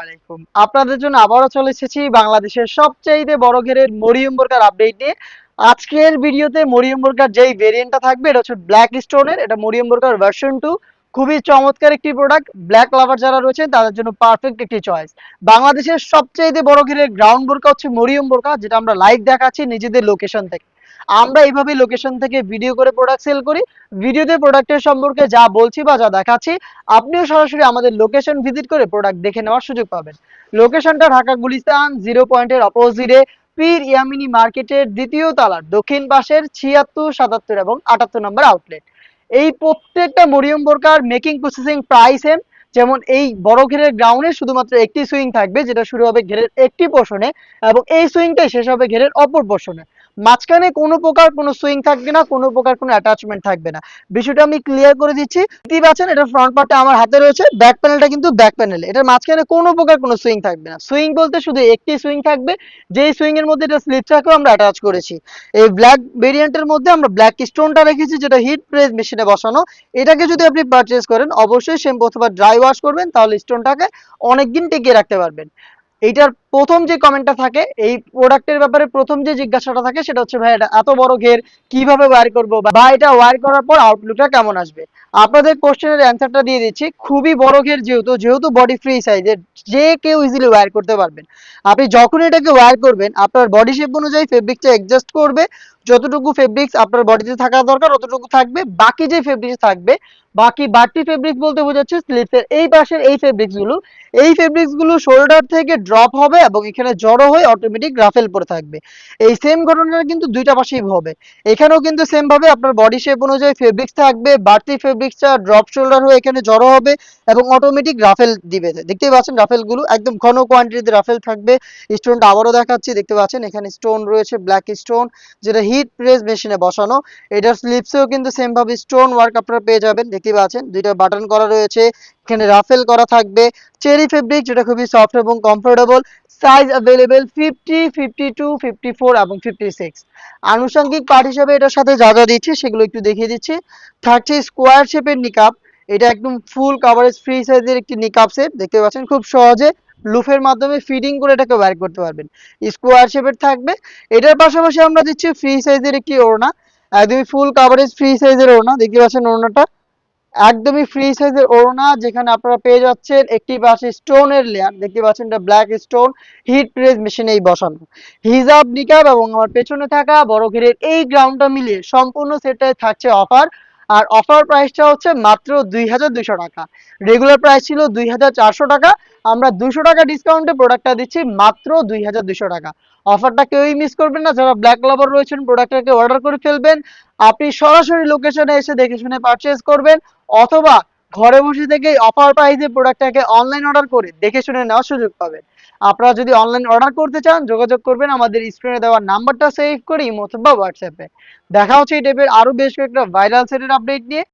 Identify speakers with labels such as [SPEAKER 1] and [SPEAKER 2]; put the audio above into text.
[SPEAKER 1] আলাইকুম। আপনাদের জন্য আবারও চলে এসেছি বাংলাদেশের সবচাইতে বড় ঘেরের মরিয়ম বোরকার আপডেট নিয়ে। আজকের ভিডিওতে মরিয়ম বোরকার যেই ভেরিয়েন্টটা থাকবে এটা হচ্ছে ব্ল্যাক স্টোনের। এটা মরিয়ম বোরকার ভার্সন 2। খুবই চমৎকার একটি প্রোডাক্ট। ব্ল্যাক লাভার যারা রয়েছেন তাদের জন্য পারফেক্ট একটি চয়েস। বাংলাদেশের সবচাইতে বড় ঘেরের গ্রাউন্ড বোরকা হচ্ছে মরিয়ম বোরকা, যেটা আমরা লাইভ দেখাচ্ছি নিজেদের লোকেশন থেকে। আমরা এইভাবে লোকেশন থেকে ভিডিও করে প্রোডাক্ট সেল করি। ভিডিওতে প্রোডাক্টের সম্পর্কে যা বলছি বা যা দেখাচ্ছি, আপনিও সরাসরি আমাদের লোকেশন ভিজিট করে প্রোডাক্ট দেখে নেওয়ার সুযোগ পাবেন। লোকেশনটা ঢাকা গুলিস্তান 0 পয়েন্টের অপোজিটে পীর ইয়ামিনী মার্কেটের দ্বিতীয় তলার দক্ষিণ পাশের 76, 77 এবং 78 নম্বর আউটলেট। এই প্রত্যেকটা মরিয়ম বোরকার মেকিং প্রসেসিং প্রায় সেম। যেমন এই বড় ঘেরের গ্রাউন্ডে শুধুমাত্র একটি সুইং থাকবে, যেটা শুরু হবে ঘেরের একটি পোর্শনে এবং এই সুইংটাই শেষ হবে ঘেরের অপর পোর্শনে। মাঝখানে কোনো প্রকার কোনো সুইং থাকবে না, কোনো প্রকার কোনো অ্যাটাচমেন্ট থাকবে না। বিষয়টা আমি ক্লিয়ার করে দিচ্ছি। দেখতেই পাচ্ছেন এটা ফ্রন্ট পার্টটা আমার হাতে রয়েছে, ব্যাক প্যানেলটা কিন্তু ব্যাক প্যানেল। এটার মাঝখানে কোনো প্রকার কোনো সুইং থাকবে না। সুইং বলতে শুধু একটি সুইং থাকবে, যেই সুইং এর মধ্যে এটা স্লিপটাকেও আমরা অ্যাটাচ করেছি। এই ব্ল্যাক ভেরিয়েন্টের মধ্যে আমরা ব্ল্যাক স্টোনটা রেখেছি, যেটা হিট প্রেস মেশিনে বসানো। এটাকে যদি আপনি পারচেজ করেন অবশ্যই শ্যাম্পু অথবা ড্রাই ওয়াশ করবেন, তাহলে স্টোনটাকে অনেকদিন টিকিয়ে রাখতে পারবেন। এইটার প্রথম যে কমেন্টটা থাকে এই প্রোডাক্টের ব্যাপারে, প্রথম যে জিজ্ঞাসাটা থাকে সেটা হচ্ছে, ভাই এটা এত বড় ঘের কিভাবে ওয়্যার করবো, বা এটা ওয়্যার করার পর আউটলুকটা কেমন আসবে। আপনাদের কোশ্চেনের অ্যান্সারটা দিয়ে দিচ্ছি। খুবই বড় ঘের যেহেতু বডি ফ্রি সাইজের, যে কেউ ইজিলি ওয়্যার করতে পারবেন। আপনি যখন এটাকে ওয়্যার করবেন আপনার বডি শেপ অনুযায়ী ফেব্রিকটা অ্যাডজাস্ট করবে। যতটুকু ফেব্রিক্স আপনার বডিতে থাকা দরকার ততটুকু থাকবে। বাকি যে ফেব্রিক্স থাকবে, বাকি বাড়তি ফেব্রিক্স বলতে বোঝাচ্ছে স্লিপসের এই পাশের এই ফেব্রিক্সগুলো শোল্ডার থেকে ড্রপ হবে এবং এখানে জড়ো হয়ে অটোমেটিক রাফেল পরে থাকবে। এই সেম ঘটনাটা কিন্তু দুইটা পাশেই হবে। এখানেও কিন্তু সেম ভাবে আপনার বডি শেপ অনুযায়ী ফেব্রিক্স থাকবে, বাড়তি ফেব্রিক্সটা ড্রপ শোল্ডার হয়ে এখানে জড়ো হবে এবং অটোমেটিক রাফেল দিবে। দেখতেই পাচ্ছেন রাফেলগুলো একদম ঘন কোয়ান্টিটিতে রাফেল থাকবে। স্টোনটা আবারও দেখাচ্ছি, দেখতে পাচ্ছেন এখানে স্টোন রয়েছে, ব্ল্যাক স্টোন, যেটা হিট প্রেস মেশিনে বসানো। এটার স্লিপসেও কিন্তু সেম ভাবে স্টোন ওয়ার্ক আপনারা পেয়ে যাবেন। দেখতে পাচ্ছেন দুইটা বাটন করা রয়েছে, এখানে রাফেল করা থাকবে। চেরি ফেব্রিক, যেটা খুবই সফট এবং কমফোর্টেবল। সাইজ অ্যাভেলেবেল 50, 52, 54 এবং 56। আনুষঙ্গিক পার্ট হিসেবে এটার সাথে যা যা দিচ্ছি সেগুলো একটু দেখিয়ে দিচ্ছি। থাকছে স্কোয়ার শেপের নিকাপ। এটা একদম ফুল কাভারেজ ফ্রি সাইজের একটি নিকাপ সেট। দেখতে পাচ্ছেন খুব সহজে লুফের মাধ্যমে ফিটিং করে এটাকে ওয়্যার করতে পারবেন। স্কোয়ার শেপের থাকবে। এটার পাশাপাশি আমরা দিচ্ছি ফ্রি সাইজের একটি ওড়না, একদমই ফুল কাভারেজ ফ্রি সাইজের ওড়না। দেখতে পাচ্ছেন ওড়নাটা একদমই ফ্রি সাইজের ওড়না, যেখানে আপনারা পেয়ে যাচ্ছেন একটি পাশে স্টোনের লেয়ার। দেখতে পাচ্ছেন এটা ব্ল্যাক স্টোন, হিট প্রেস মেশিনেই বসানো। হিজাব, নিকাব এবং আমার পেছনে থাকা বড় ঘেরের এই গ্রাউন্ডটা মিলিয়ে সম্পূর্ণ সেটটাই থাকছে অফার। আর অফার প্রাইসটা হচ্ছে মাত্র 2200 টাকা। রেগুলার প্রাইস ছিল 2400 টাকা। আমরা 200 টাকা ডিসকাউন্টে প্রোডাক্টটা দিচ্ছি মাত্র 2200 টাকা। অফারটা কেউই মিস করবেন না। যারা ব্ল্যাক লাভার রয়েছেন প্রোডাক্টটাকে অর্ডার করে ফেলবেন। আপনি সরাসরি লোকেশনে এসে দেখে শুনে পারচেজ করবেন, অথবা ঘরে বসে থেকেই অফার প্রাইসে প্রোডাক্টটাকে অনলাইন অর্ডার করে দেখে শুনে নেওয়ার সুযোগ পাবেন। আপনারা যদি অনলাইন অর্ডার করতে চান যোগাযোগ করবেন আমাদের স্ক্রিনে দেওয়া নাম্বারটা সেভ করে ইমো অথবা হোয়াটসঅ্যাপে। দেখা হচ্ছে এই টাইপের আরো বেশ কয়েকটা ভাইরাল সেটের আপডেট নিয়ে।